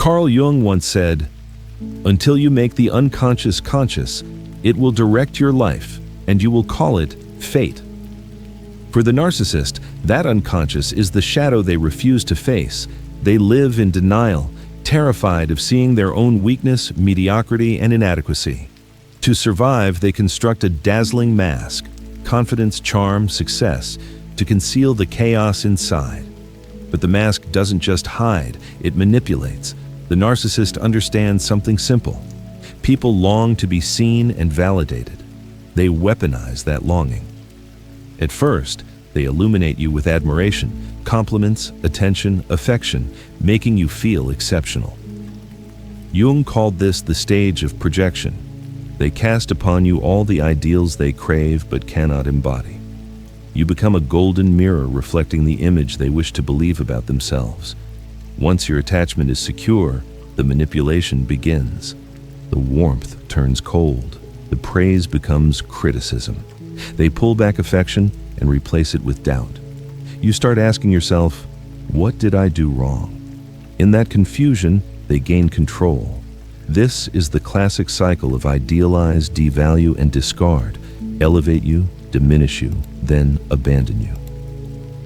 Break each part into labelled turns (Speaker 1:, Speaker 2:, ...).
Speaker 1: Carl Jung once said, "Until you make the unconscious conscious, it will direct your life, and you will call it fate." For the narcissist, that unconscious is the shadow they refuse to face. They live in denial, terrified of seeing their own weakness, mediocrity, and inadequacy. To survive, they construct a dazzling mask, confidence, charm, success, to conceal the chaos inside. But the mask doesn't just hide, it manipulates. The narcissist understands something simple. People long to be seen and validated. They weaponize that longing. At first, they illuminate you with admiration, compliments, attention, affection, making you feel exceptional. Jung called this the stage of projection. They cast upon you all the ideals they crave but cannot embody. You become a golden mirror reflecting the image they wish to believe about themselves. Once your attachment is secure, the manipulation begins. The warmth turns cold. The praise becomes criticism. They pull back affection and replace it with doubt. You start asking yourself, what did I do wrong? In that confusion, they gain control. This is the classic cycle of idealize, devalue, and discard. Elevate you, diminish you, then abandon you.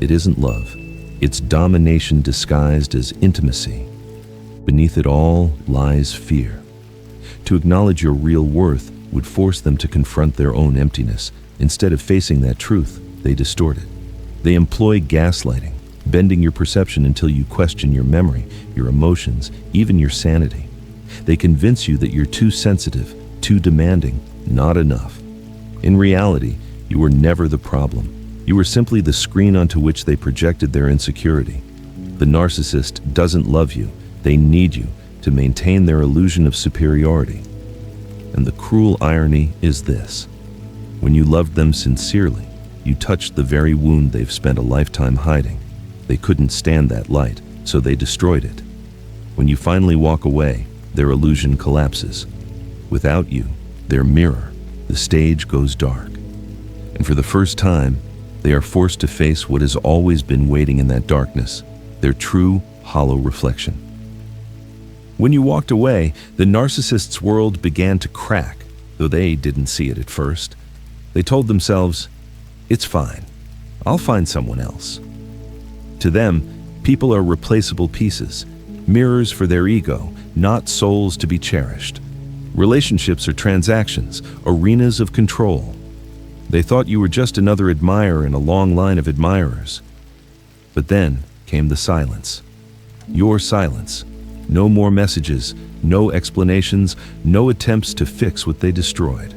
Speaker 1: It isn't love. It's domination disguised as intimacy. Beneath it all lies fear. To acknowledge your real worth would force them to confront their own emptiness. Instead of facing that truth, they distort it. They employ gaslighting, bending your perception until you question your memory, your emotions, even your sanity. They convince you that you're too sensitive, too demanding, not enough. In reality, you were never the problem. You were simply the screen onto which they projected their insecurity. The narcissist doesn't love you. They need you to maintain their illusion of superiority. And the cruel irony is this. When you loved them sincerely, you touched the very wound they've spent a lifetime hiding. They couldn't stand that light, so they destroyed it. When you finally walk away, their illusion collapses. Without you, their mirror, the stage goes dark. And for the first time, they are forced to face what has always been waiting in that darkness, their true, hollow reflection. When you walked away, the narcissist's world began to crack, though they didn't see it at first. They told themselves, "It's fine. I'll find someone else." To them, people are replaceable pieces, mirrors for their ego, not souls to be cherished. Relationships are transactions, arenas of control. They thought you were just another admirer in a long line of admirers. But then came the silence. Your silence. No more messages, no explanations, no attempts to fix what they destroyed.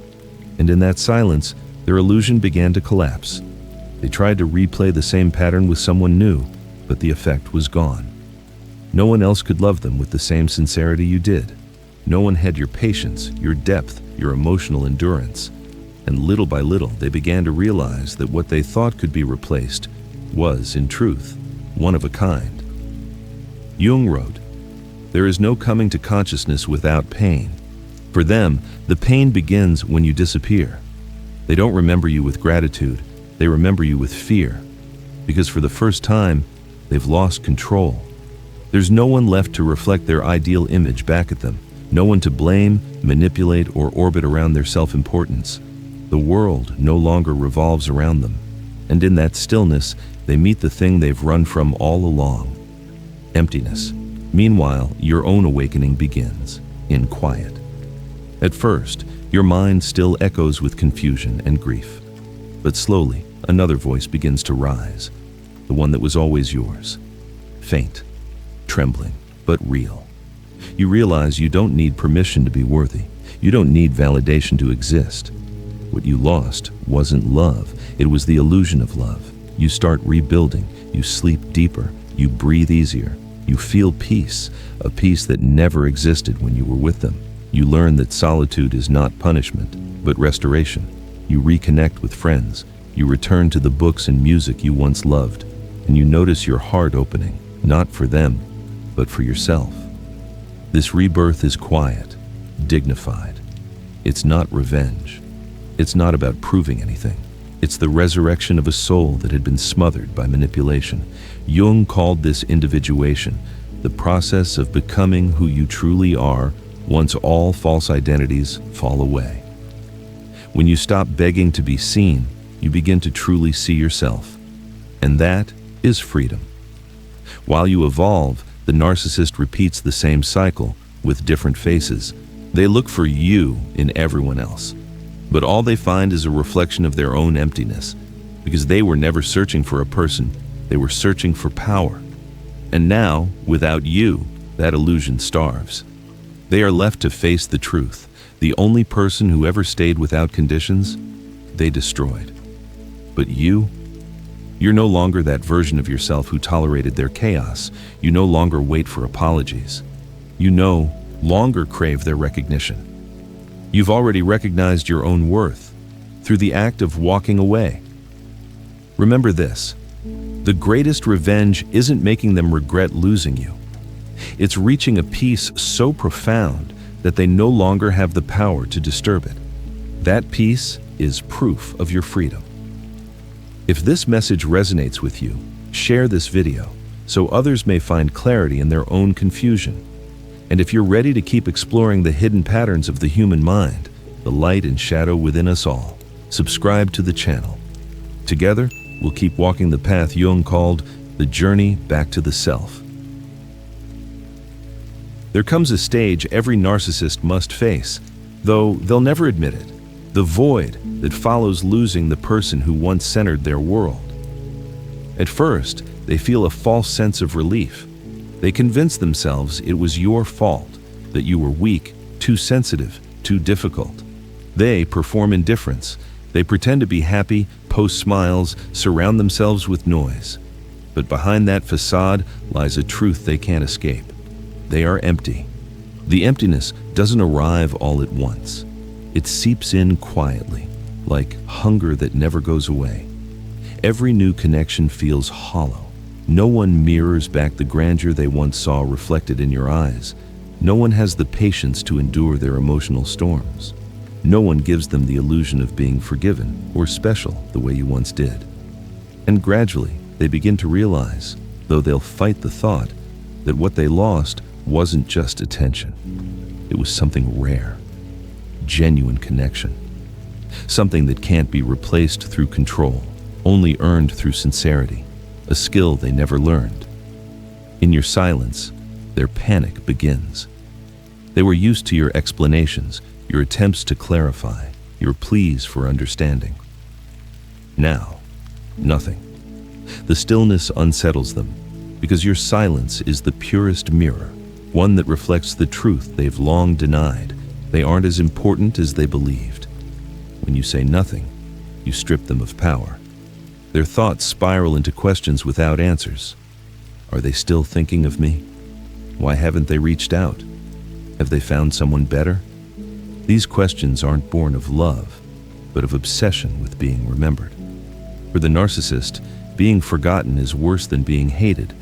Speaker 1: And in that silence, their illusion began to collapse. They tried to replay the same pattern with someone new, but the effect was gone. No one else could love them with the same sincerity you did. No one had your patience, your depth, your emotional endurance. And little by little, they began to realize that what they thought could be replaced was, in truth, one of a kind. Jung wrote, "There is no coming to consciousness without pain." For them, the pain begins when you disappear. They don't remember you with gratitude, they remember you with fear. Because for the first time, they've lost control. There's no one left to reflect their ideal image back at them, no one to blame, manipulate, or orbit around their self-importance. The world no longer revolves around them, and in that stillness, they meet the thing they've run from all along: emptiness. Meanwhile, your own awakening begins, in quiet. At first, your mind still echoes with confusion and grief. But slowly, another voice begins to rise, the one that was always yours. Faint, trembling, but real. You realize you don't need permission to be worthy. You don't need validation to exist. What you lost wasn't love, it was the illusion of love. You start rebuilding, you sleep deeper, you breathe easier, you feel peace, a peace that never existed when you were with them. You learn that solitude is not punishment, but restoration. You reconnect with friends, you return to the books and music you once loved, and you notice your heart opening, not for them, but for yourself. This rebirth is quiet, dignified. It's not revenge. It's not about proving anything. It's the resurrection of a soul that had been smothered by manipulation. Jung called this individuation, the process of becoming who you truly are once all false identities fall away. When you stop begging to be seen, you begin to truly see yourself. And that is freedom. While you evolve, the narcissist repeats the same cycle with different faces. They look for you in everyone else, but all they find is a reflection of their own emptiness, because they were never searching for a person, they were searching for power. And now, without you, that illusion starves. They are left to face the truth. The only person who ever stayed without conditions, they destroyed. But you're no longer that version of yourself who tolerated their chaos. You no longer wait for apologies. You no longer crave their recognition. You've already recognized your own worth through the act of walking away. Remember this: the greatest revenge isn't making them regret losing you. It's reaching a peace so profound that they no longer have the power to disturb it. That peace is proof of your freedom. If this message resonates with you, share this video so others may find clarity in their own confusion. And if you're ready to keep exploring the hidden patterns of the human mind, the light and shadow within us all, subscribe to the channel. Together, we'll keep walking the path Jung called the journey back to the self. There comes a stage every narcissist must face, though they'll never admit it: the void that follows losing the person who once centered their world. At first, they feel a false sense of relief. They convince themselves it was your fault, that you were weak, too sensitive, too difficult. They perform indifference. They pretend to be happy, post smiles, surround themselves with noise. But behind that facade lies a truth they can't escape. They are empty. The emptiness doesn't arrive all at once. It seeps in quietly, like hunger that never goes away. Every new connection feels hollow. No one mirrors back the grandeur they once saw reflected in your eyes. No one has the patience to endure their emotional storms. No one gives them the illusion of being forgiven or special the way you once did. And gradually, they begin to realize, though they'll fight the thought, that what they lost wasn't just attention. It was something rare, genuine connection. Something that can't be replaced through control, only earned through sincerity, a skill they never learned. In your silence, their panic begins. They were used to your explanations, your attempts to clarify, your pleas for understanding. Now, nothing. The stillness unsettles them, because your silence is the purest mirror, one that reflects the truth they've long denied. They aren't as important as they believed. When you say nothing, you strip them of power. Their thoughts spiral into questions without answers. Are they still thinking of me? Why haven't they reached out? Have they found someone better? These questions aren't born of love, but of obsession with being remembered. For the narcissist, being forgotten is worse than being hated,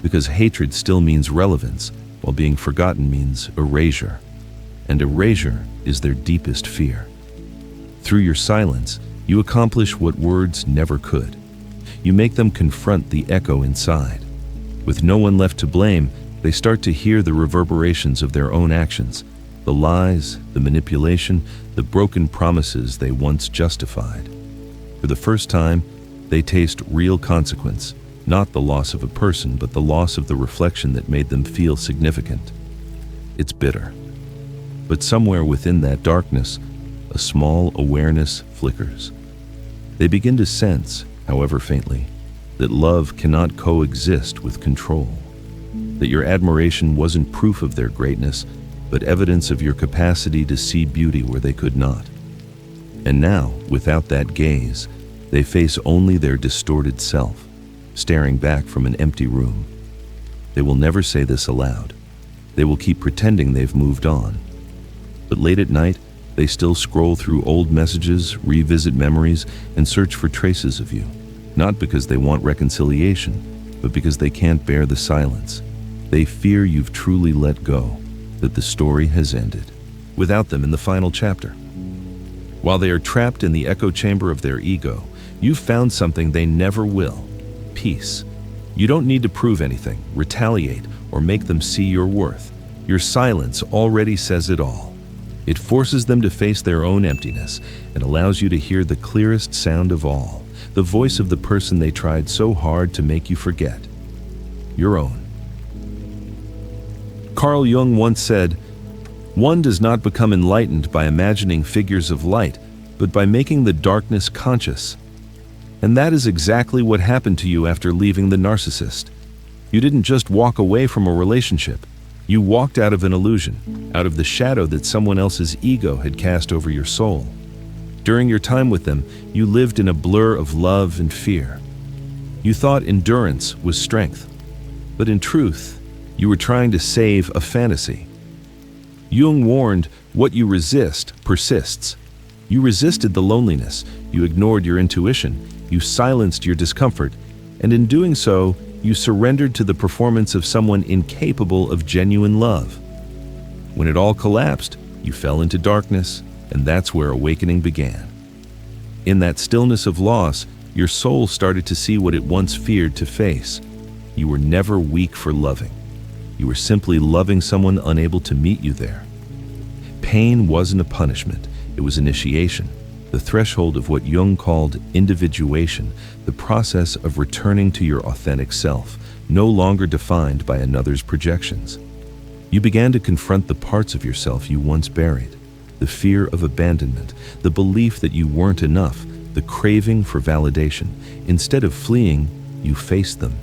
Speaker 1: because hatred still means relevance, while being forgotten means erasure. And erasure is their deepest fear. Through your silence, you accomplish what words never could. You make them confront the echo inside. With no one left to blame, they start to hear the reverberations of their own actions, the lies, the manipulation, the broken promises they once justified. For the first time, they taste real consequence, not the loss of a person, but the loss of the reflection that made them feel significant. It's bitter. But somewhere within that darkness, a small awareness flickers. They begin to sense, however faintly, that love cannot coexist with control, that your admiration wasn't proof of their greatness, but evidence of your capacity to see beauty where they could not. And now, without that gaze, they face only their distorted self, staring back from an empty room. They will never say this aloud. They will keep pretending they've moved on. But late at night, they still scroll through old messages, revisit memories, and search for traces of you. Not because they want reconciliation, but because they can't bear the silence. They fear you've truly let go, that the story has ended, without them in the final chapter. While they are trapped in the echo chamber of their ego, you've found something they never will: peace. You don't need to prove anything, retaliate, or make them see your worth. Your silence already says it all. It forces them to face their own emptiness and allows you to hear the clearest sound of all, the voice of the person they tried so hard to make you forget. Your own. Carl Jung once said, "One does not become enlightened by imagining figures of light, but by making the darkness conscious." And that is exactly what happened to you after leaving the narcissist. You didn't just walk away from a relationship. You walked out of an illusion, out of the shadow that someone else's ego had cast over your soul. During your time with them, you lived in a blur of love and fear. You thought endurance was strength, but in truth, you were trying to save a fantasy. Jung warned, "What you resist persists." You resisted the loneliness, you ignored your intuition, you silenced your discomfort, and in doing so, you surrendered to the performance of someone incapable of genuine love. When it all collapsed, you fell into darkness, and that's where awakening began. In that stillness of loss, your soul started to see what it once feared to face. You were never weak for loving. You were simply loving someone unable to meet you there. Pain wasn't a punishment, it was initiation, the threshold of what Jung called individuation, the process of returning to your authentic self, no longer defined by another's projections. You began to confront the parts of yourself you once buried, the fear of abandonment, the belief that you weren't enough, the craving for validation. Instead of fleeing, you faced them.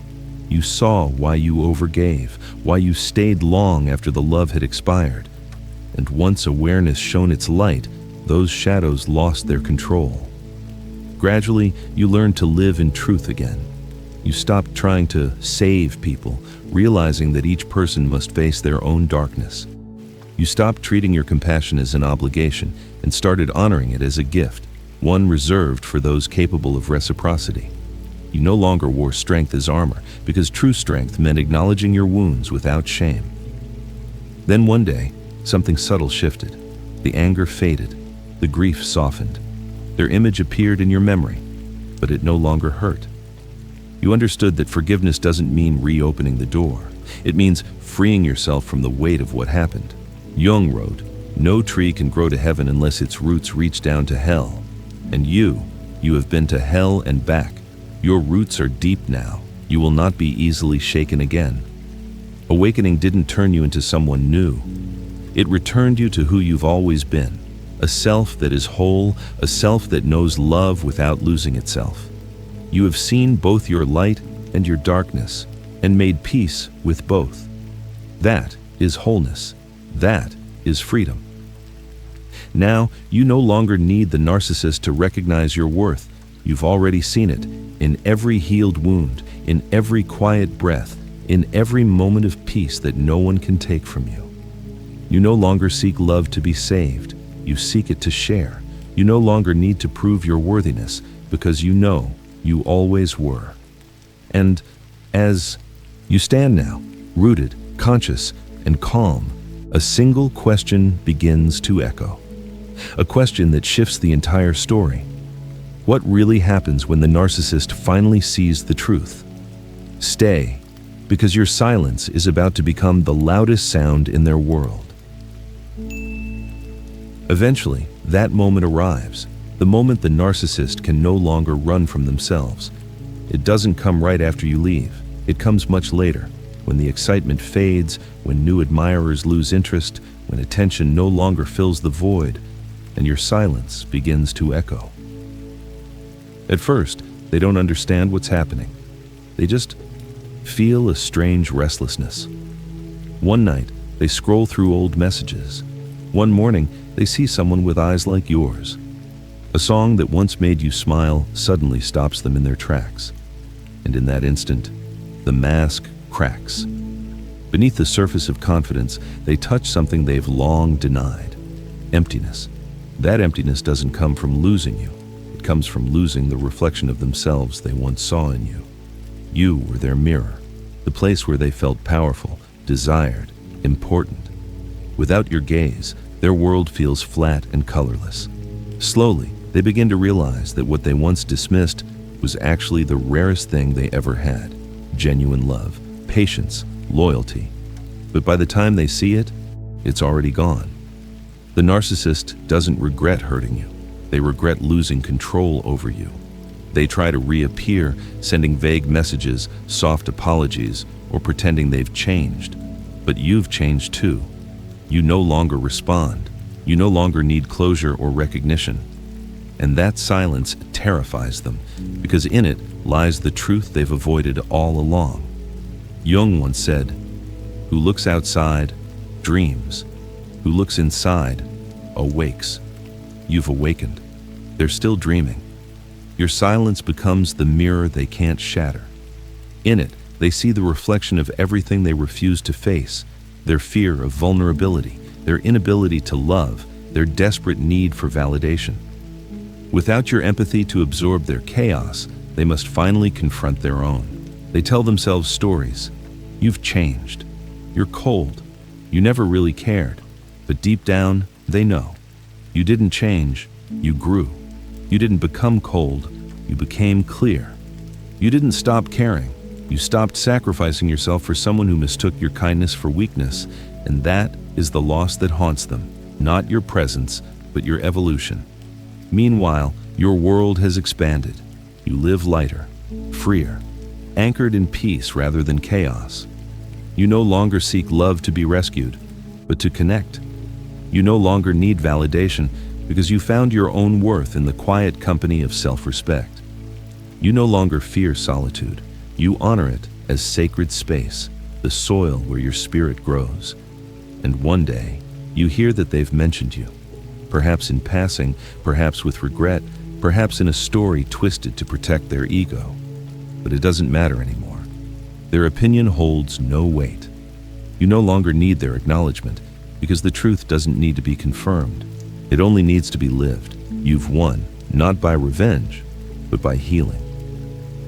Speaker 1: You saw why you overgave, why you stayed long after the love had expired. And once awareness shone its light, those shadows lost their control. Gradually, you learned to live in truth again. You stopped trying to save people, realizing that each person must face their own darkness. You stopped treating your compassion as an obligation and started honoring it as a gift, one reserved for those capable of reciprocity. You no longer wore strength as armor, because true strength meant acknowledging your wounds without shame. Then one day, something subtle shifted. The anger faded. The grief softened. Their image appeared in your memory, but it no longer hurt. You understood that forgiveness doesn't mean reopening the door. It means freeing yourself from the weight of what happened. Jung wrote, "No tree can grow to heaven unless its roots reach down to hell." And you have been to hell and back. Your roots are deep now. You will not be easily shaken again. Awakening didn't turn you into someone new. It returned you to who you've always been. A self that is whole, a self that knows love without losing itself. You have seen both your light and your darkness, and made peace with both. That is wholeness. That is freedom. Now, you no longer need the narcissist to recognize your worth. You've already seen it, in every healed wound, in every quiet breath, in every moment of peace that no one can take from you. You no longer seek love to be saved. You seek it to share. You no longer need to prove your worthiness, because you know you always were. And as you stand now, rooted, conscious, and calm, a single question begins to echo. A question that shifts the entire story. What really happens when the narcissist finally sees the truth? Stay, because your silence is about to become the loudest sound in their world. Eventually, that moment arrives, the moment the narcissist can no longer run from themselves. It doesn't come right after you leave. It comes much later, when the excitement fades, when new admirers lose interest, when attention no longer fills the void, and your silence begins to echo. At first, they don't understand what's happening. They just feel a strange restlessness. One night, they scroll through old messages. One morning, they see someone with eyes like yours. A song that once made you smile suddenly stops them in their tracks. And in that instant, the mask cracks. Beneath the surface of confidence, they touch something they've long denied. Emptiness. That emptiness doesn't come from losing you. It comes from losing the reflection of themselves they once saw in you. You were their mirror, the place where they felt powerful, desired, important. Without your gaze, their world feels flat and colorless. Slowly, they begin to realize that what they once dismissed was actually the rarest thing they ever had. genuine love, patience, loyalty. But by the time they see it, it's already gone. The narcissist doesn't regret hurting you. They regret losing control over you. They try to reappear, sending vague messages, soft apologies, or pretending they've changed. But you've changed too. You no longer respond. You no longer need closure or recognition. And that silence terrifies them, because in it lies the truth they've avoided all along. Jung once said, "Who looks outside, dreams. Who looks inside, awakes." You've awakened. They're still dreaming. Your silence becomes the mirror they can't shatter. In it, they see the reflection of everything they refuse to face, their fear of vulnerability, their inability to love, their desperate need for validation. Without your empathy to absorb their chaos, they must finally confront their own. They tell themselves stories. You've changed. You're cold. You never really cared. But deep down, they know. You didn't change, you grew. You didn't become cold, you became clear. You didn't stop caring. You stopped sacrificing yourself for someone who mistook your kindness for weakness, and that is the loss that haunts them, not your presence, but your evolution. Meanwhile, your world has expanded. You live lighter, freer, anchored in peace rather than chaos. You no longer seek love to be rescued, but to connect. You no longer need validation because you found your own worth in the quiet company of self-respect. You no longer fear solitude. You honor it as sacred space, the soil where your spirit grows. And one day, you hear that they've mentioned you. Perhaps in passing, perhaps with regret, perhaps in a story twisted to protect their ego. But it doesn't matter anymore. Their opinion holds no weight. You no longer need their acknowledgement because the truth doesn't need to be confirmed. It only needs to be lived. You've won, not by revenge, but by healing.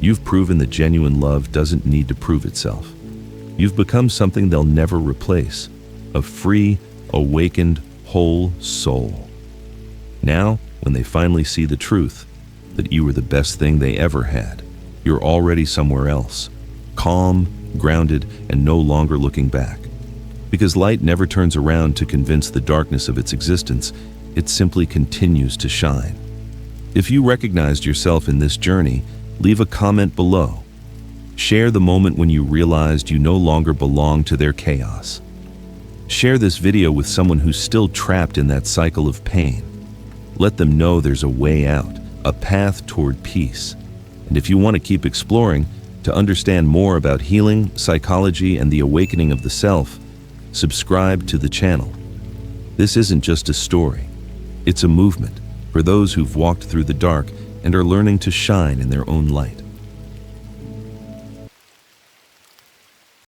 Speaker 1: You've proven that genuine love doesn't need to prove itself. You've become something they'll never replace, a free, awakened, whole soul. Now, when they finally see the truth, that you were the best thing they ever had, you're already somewhere else, calm, grounded, and no longer looking back. Because light never turns around to convince the darkness of its existence, it simply continues to shine. If you recognized yourself in this journey, leave a comment below. Share the moment when you realized you no longer belong to their chaos. Share this video with someone who's still trapped in that cycle of pain. Let them know there's a way out, a path toward peace. And if you want to keep exploring, to understand more about healing, psychology, and the awakening of the self, subscribe to the channel. This isn't just a story. It's a movement for those who've walked through the dark and are learning to shine in their own light.